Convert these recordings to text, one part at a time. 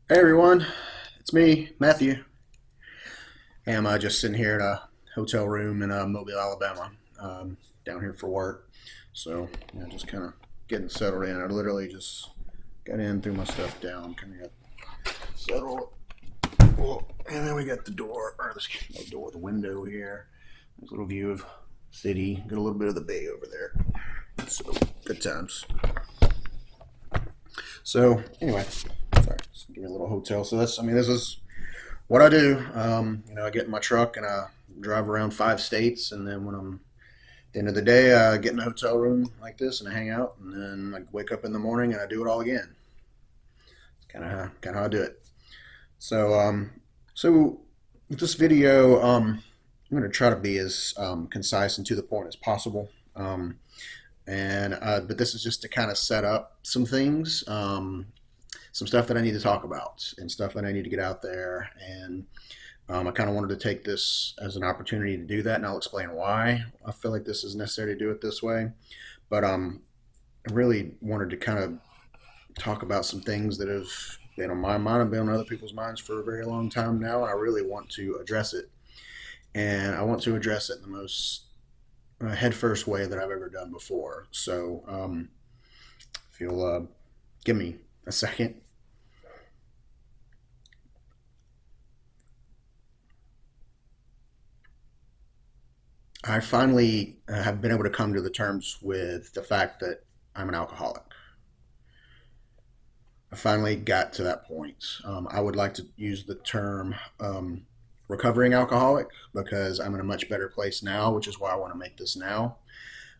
Hey everyone, it's me, Matthew. I'm just sitting here at a hotel room in Mobile, Alabama, down here for work. So, just kind of getting settled in. I literally just got in, threw my stuff down, kind of got settled. Well, and then we got the door, or the window here. There's a little view of city. Got a little bit of the bay over there. So, good times. So, anyway, sorry, just give me a little hotel. So this is what I do. I get in my truck and I drive around 5 states, and then when I'm at the end of the day, I get in a hotel room like this and I hang out, and then I wake up in the morning and I do it all again. It's kind of how I do it. So with this video, I'm going to try to be as concise and to the point as possible. But this is just to kind of set up some things, some stuff that I need to talk about, and stuff that I need to get out there. And I kind of wanted to take this as an opportunity to do that, and I'll explain why I feel like this is necessary to do it this way. But I really wanted to kind of talk about some things that have been on my mind and been on other people's minds for a very long time now, and I really want to address it. And I want to address it in the most head first way that I've ever done before. So if you'll give me a second. I finally have been able to come to the terms with the fact that I'm an alcoholic. I finally got to that point. I would like to use the term recovering alcoholic because I'm in a much better place now, which is why I want to make this now.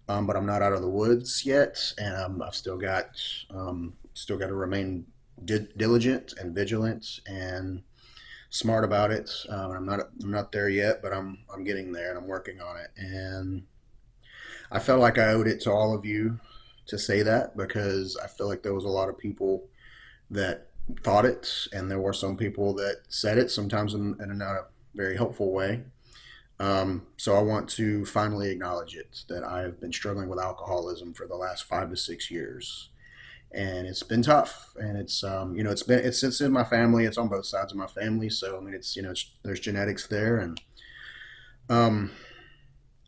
But I'm not out of the woods yet, and I've still got to remain diligent and vigilant and smart about it. I'm not there yet, but I'm getting there and I'm working on it. And I felt like I owed it to all of you to say that because I feel like there was a lot of people that thought it, and there were some people that said it, sometimes in a not a very helpful way. So I want to finally acknowledge it that I have been struggling with alcoholism for the last 5 to 6 years, and it's been tough. And it's in my family. It's on both sides of my family. So I mean, there's genetics there, and um,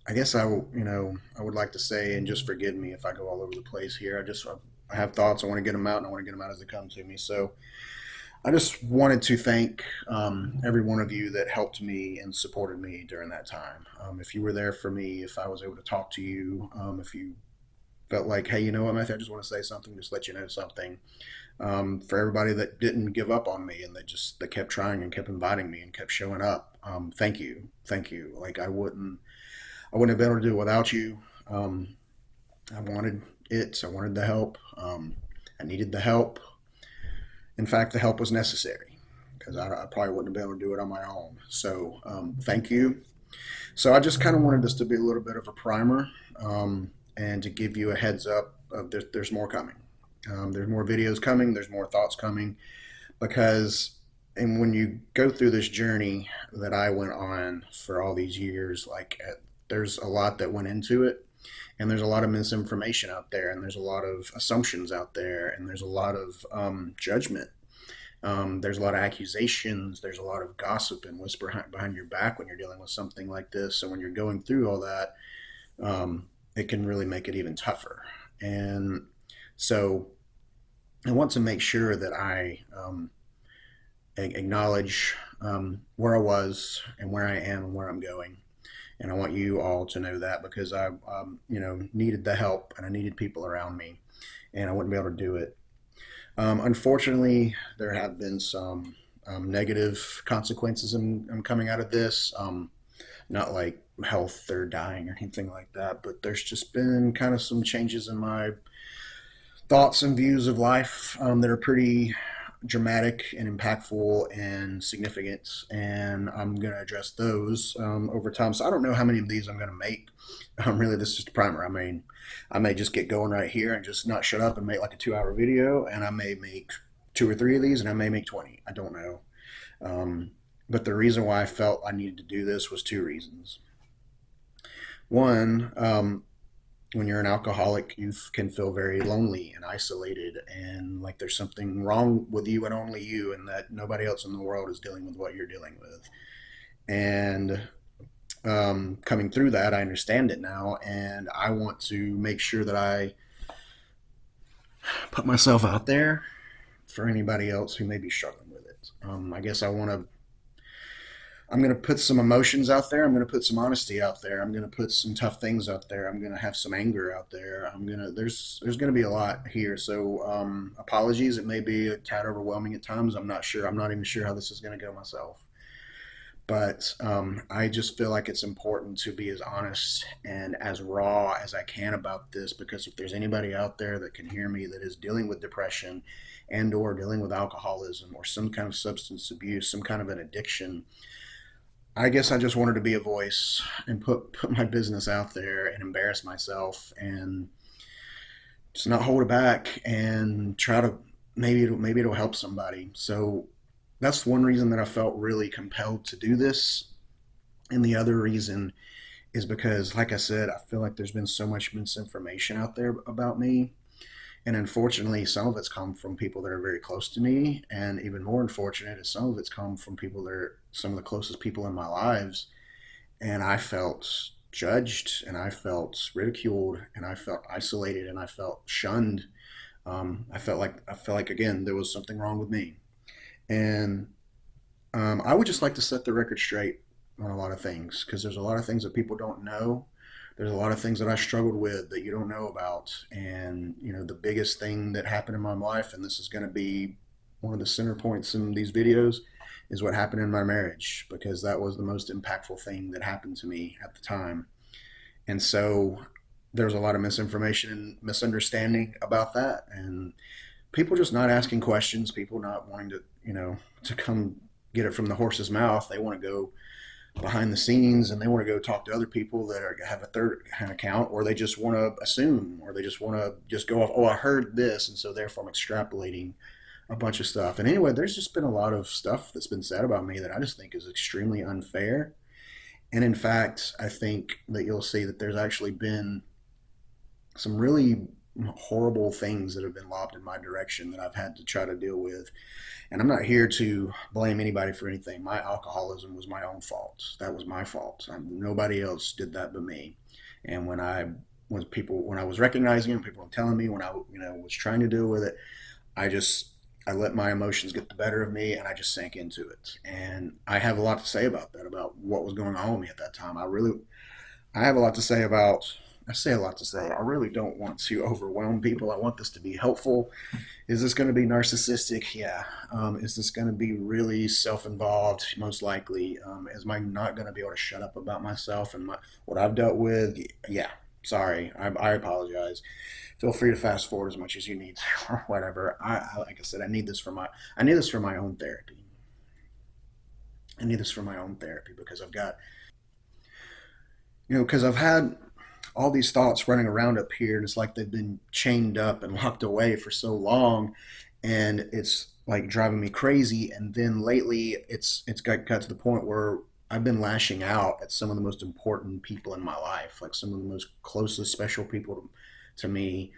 I guess I would like to say, and just forgive me if I go all over the place here. I have thoughts. I want to get them out, and I want to get them out as they come to me. So I just wanted to thank every one of you that helped me and supported me during that time. If you were there for me, if I was able to talk to you, if you felt like, hey, you know what, Matthew, I just want to say something, just let you know something. For everybody that didn't give up on me and that kept trying and kept inviting me and kept showing up, thank you. Like I wouldn't have been able to do it without you. Um, I wanted it. I wanted the help. I needed the help. In fact, the help was necessary because I probably wouldn't have been able to do it on my own. So thank you. So I just kind of wanted this to be a little bit of a primer, and to give you a heads up of there's more coming. There's more videos coming. There's more thoughts coming because, and when you go through this journey that I went on for all these years, there's a lot that went into it, and there's a lot of misinformation out there, and there's a lot of assumptions out there, and there's a lot of judgment. There's a lot of accusations. There's a lot of gossip and whisper behind your back when you're dealing with something like this. So when you're going through all that, it can really make it even tougher. And so I want to make sure that I acknowledge where I was and where I am and where I'm going. And I want you all to know that because I, needed the help and I needed people around me, and I wouldn't be able to do it. Unfortunately, there have been some negative consequences in coming out of this. Not like health or dying or anything like that, but there's just been kind of some changes in my thoughts and views of life that are pretty dramatic and impactful and significant, and I'm going to address those over time. So I don't know how many of these I'm going to make. Really, this is just a primer. I may just get going right here and just not shut up and make like a 2 hour video, and I may make two or three of these, and I may make 20. I don't know. But the reason why I felt I needed to do this was two reasons. One, when you're an alcoholic, you can feel very lonely and isolated, and like there's something wrong with you and only you, and that nobody else in the world is dealing with what you're dealing with. And coming through that, I understand it now, and I want to make sure that I put myself out there for anybody else who may be struggling with it. I guess I'm going to put some emotions out there. I'm going to put some honesty out there. I'm going to put some tough things out there. I'm going to have some anger out there. There's going to be a lot here. So apologies. It may be a tad overwhelming at times. I'm not sure. I'm not even sure how this is going to go myself. But I just feel like it's important to be as honest and as raw as I can about this, because if there's anybody out there that can hear me that is dealing with depression and or dealing with alcoholism or some kind of substance abuse, some kind of an addiction, I guess I just wanted to be a voice and put my business out there and embarrass myself and just not hold it back and try to maybe it'll help somebody. So that's one reason that I felt really compelled to do this. And the other reason is because, like I said, I feel like there's been so much misinformation out there about me. And unfortunately, some of it's come from people that are very close to me. And even more unfortunate is some of it's come from people that are some of the closest people in my lives. And I felt judged and I felt ridiculed and I felt isolated and I felt shunned. I felt like again there was something wrong with me. And I would just like to set the record straight on a lot of things, because there's a lot of things that people don't know. There's a lot of things that I struggled with that you don't know about. And, you know, the biggest thing that happened in my life, and this is going to be one of the center points in these videos, is what happened in my marriage, because that was the most impactful thing that happened to me at the time. And so there's a lot of misinformation and misunderstanding about that. And people just not asking questions, people not wanting to, to come get it from the horse's mouth. They want to go behind the scenes and they want to go talk to other people that have a third hand account, or they just want to assume, or they just want to just go off, oh, I heard this. And so therefore I'm extrapolating a bunch of stuff. And anyway, there's just been a lot of stuff that's been said about me that I just think is extremely unfair. And in fact, I think that you'll see that there's actually been some really horrible things that have been lobbed in my direction that I've had to try to deal with. And I'm not here to blame anybody for anything. My alcoholism was my own fault. That was my fault. Nobody else did that but me. And when I was recognizing it, people were telling me, when I was trying to deal with it, I just I let my emotions get the better of me and I just sank into it. And I have a lot to say about that, about what was going on with me at that time. I have a lot to say about I say a lot to say. I really don't want to overwhelm people. I want this to be helpful. Is this going to be narcissistic? Yeah. Is this going to be really self-involved? Most likely. Am I not going to be able to shut up about myself and what I've dealt with? Yeah. Sorry. I apologize. Feel free to fast forward as much as you need to, or whatever. Like I said, I need this for my own therapy. I need this for my own therapy because because I've had all these thoughts running around up here, and it's like they've been chained up and locked away for so long, and it's like driving me crazy. And then lately, it's got to the point where I've been lashing out at some of the most important people in my life, like some of the most closest, special people to me.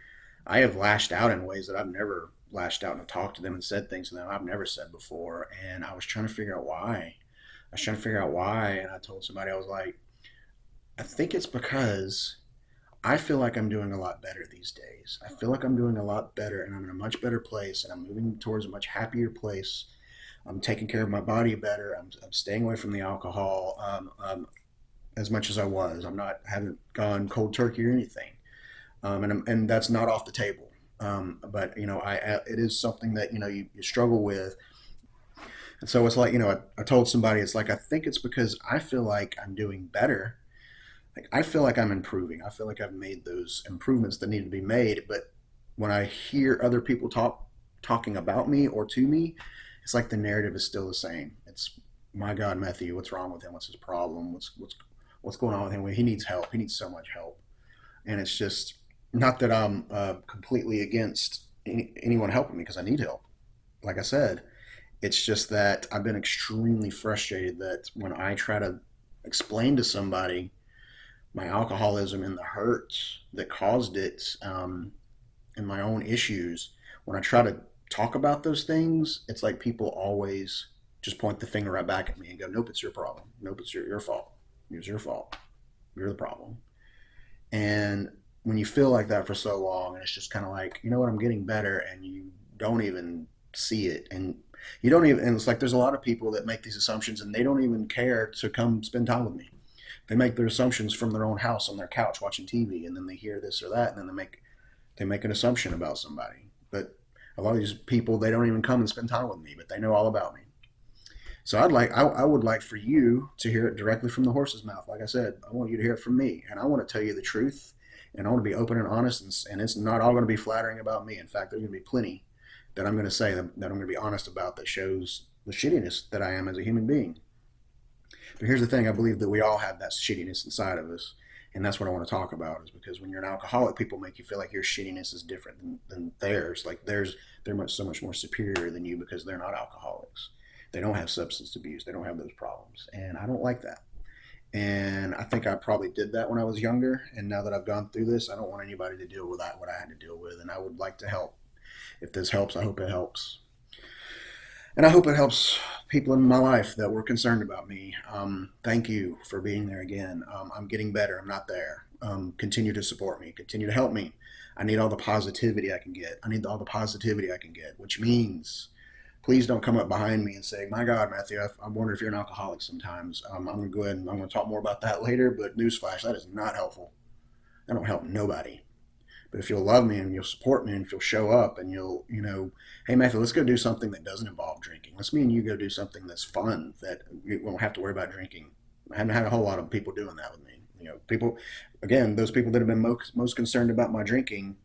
I have lashed out in ways that I've never lashed out and talked to them and said things to them I've never said before. And I was trying to figure out why. And I told somebody, I was like, I think it's because I feel like I'm doing a lot better these days. I feel like I'm doing a lot better and I'm in a much better place and I'm moving towards a much happier place. I'm taking care of my body better. I'm staying away from the alcohol as much as I was. Haven't gone cold turkey or anything. And that's not off the table. But it is something that, you struggle with. And so it's like, I told somebody, it's like, I think it's because I feel like I'm doing better. Like I feel like I'm improving. I feel like I've made those improvements that need to be made. But when I hear other people talking about me or to me, it's like the narrative is still the same. It's my God, Matthew, what's wrong with him? What's his problem? What's going on with him? He needs help. He needs so much help. And it's just not that I'm completely against anyone helping me because I need help. Like I said, it's just that I've been extremely frustrated that when I try to explain to somebody my alcoholism and the hurt that caused it, and my own issues, when I try to talk about those things, it's like people always just point the finger right back at me and go, "Nope, it's your problem. Nope, it's your fault. It's your fault. You're the problem." And when you feel like that for so long, and it's just kind of like, you know what, I'm getting better, and you don't even see it, and you don't even, and it's like there's a lot of people that make these assumptions, and they don't even care to come spend time with me. They make their assumptions from their own house on their couch watching TV, and then they hear this or that, and then they make an assumption about somebody. But a lot of these people, they don't even come and spend time with me, but they know all about me. So I would like for you to hear it directly from the horse's mouth. Like I said, I want you to hear it from me, and I want to tell you the truth, and I want to be open and honest, and it's not all going to be flattering about me. In fact, there's going to be plenty that I'm going to say that I'm going to be honest about that shows the shittiness that I am as a human being. But here's the thing: I believe that we all have that shittiness inside of us, and that's what I want to talk about. Is because when you're an alcoholic, people make you feel like your shittiness is different than theirs. Like they're so much more superior than you because they're not alcoholics. They don't have substance abuse. They don't have those problems, and I don't like that. And I think I probably did that when I was younger. And now that I've gone through this, I don't want anybody to deal with that what I had to deal with, and I would like to help. If this helps, I hope it helps. And I hope it helps people in my life that were concerned about me. Thank you for being there again. I'm getting better. I'm not there. Continue to support me. Continue to help me. I need all the positivity I can get. I need all the positivity I can get, which means please don't come up behind me and say, "My God, Matthew, I wonder if you're an alcoholic sometimes." I'm going to go ahead and I'm going to talk more about that later, but newsflash, that is not helpful. That don't help nobody. But if you'll love me and you'll support me and if you'll show up and you'll, hey, Matthew, let's go do something that doesn't involve drinking. Let's me and you go do something that's fun that we won't have to worry about drinking. I haven't had a whole lot of people doing that with me. People, again, those people that have been most concerned about my drinking,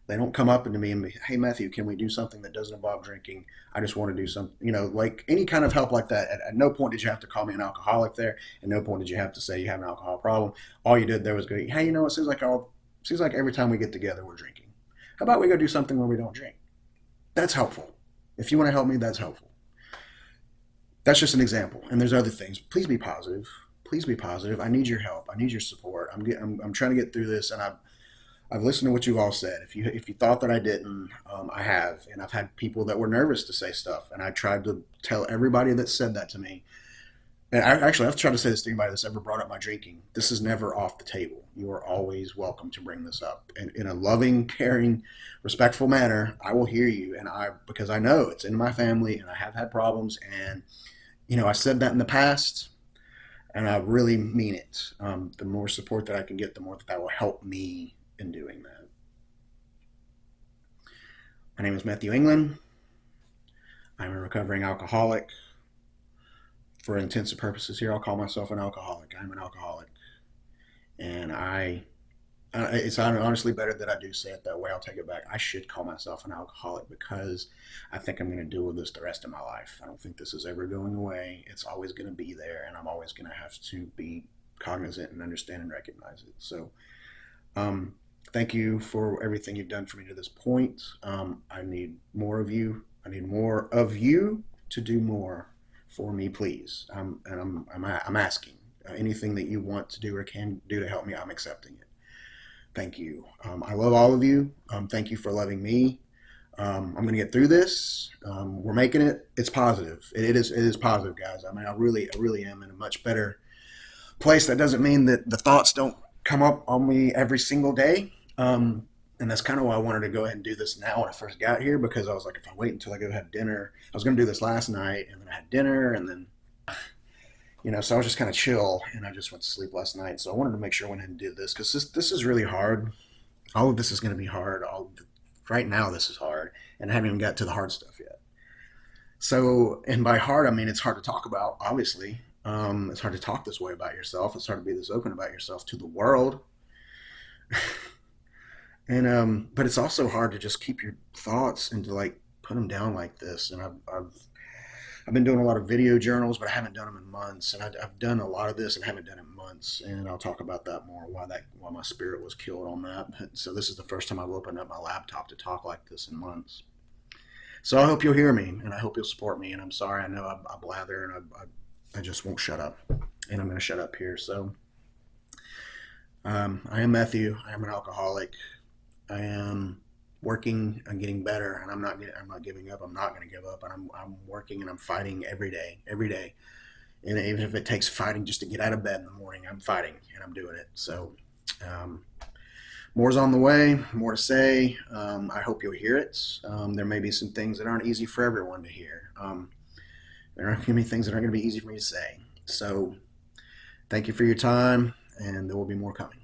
they don't come up into me and be, "Hey, Matthew, can we do something that doesn't involve drinking? I just want to do something," like any kind of help like that. At no point did you have to call me an alcoholic there. At no point did you have to say you have an alcohol problem. All you did there was go, "Hey, it seems like every time we get together, we're drinking. How about we go do something where we don't drink?" That's helpful. If you want to help me, that's helpful. That's just an example. And there's other things. Please be positive. Please be positive. I need your help. I need your support. I'm trying to get through this, and I've listened to what you've all said. If you thought that I didn't, I have, and I've had people that were nervous to say stuff, and I tried to tell everybody that said that to me. And I've tried to say this to anybody that's ever brought up my drinking. This is never off the table. You are always welcome to bring this up, and in a loving, caring, respectful manner. I will hear you, and because I know it's in my family, and I have had problems, and I said that in the past, and I really mean it. The more support that I can get, the more that will help me in doing that. My name is Matthew England. I'm a recovering alcoholic. For intensive purposes here, I'll call myself an alcoholic. I'm an alcoholic. And it's honestly better that I do say it that way. I'll take it back. I should call myself an alcoholic because I think I'm going to deal with this the rest of my life. I don't think this is ever going away. It's always going to be there, and I'm always going to have to be cognizant and understand and recognize it. So, thank you for everything you've done for me to this point. I need more of you. I need more of you to do more for me, please. I'm asking. Anything that you want to do or can do to help me, I'm accepting it. Thank you. I love all of you. Thank you for loving me. I'm going to get through this. We're making it. It's positive. It is positive, guys. I mean, I really am in a much better place. That doesn't mean that the thoughts don't come up on me every single day. And that's kind of why I wanted to go ahead and do this now when I first got here, because I was like, if I wait until I go have dinner, I was going to do this last night, and then I had dinner, and then so I was just kind of chill, and I just went to sleep last night. So I wanted to make sure I went ahead and did this because this is really hard. All of this is going to be hard. Right now, this is hard, and I haven't even got to the hard stuff yet. So, and by hard, I mean it's hard to talk about. Obviously, it's hard to talk this way about yourself. It's hard to be this open about yourself to the world. And but it's also hard to just keep your thoughts and to like put them down like this. And I've been doing a lot of video journals, but I haven't done them in months. And I've done a lot of this and haven't done it in months. And I'll talk about that more, why my spirit was killed on that. So this is the first time I've opened up my laptop to talk like this in months. So I hope you'll hear me, and I hope you'll support me. And I'm sorry, I know I blather, and I just won't shut up. And I'm going to shut up here. So I am Matthew. I am an alcoholic. I am working on getting better, and I'm not giving up. I'm not going to give up, and I'm working and I'm fighting every day. And even if it takes fighting just to get out of bed in the morning, I'm fighting and I'm doing it. So, um, more's on the way, more to say. I hope you'll hear it. There may be some things that aren't easy for everyone to hear. There aren't going to be things that aren't going to be easy for me to say. So, thank you for your time, and there will be more coming.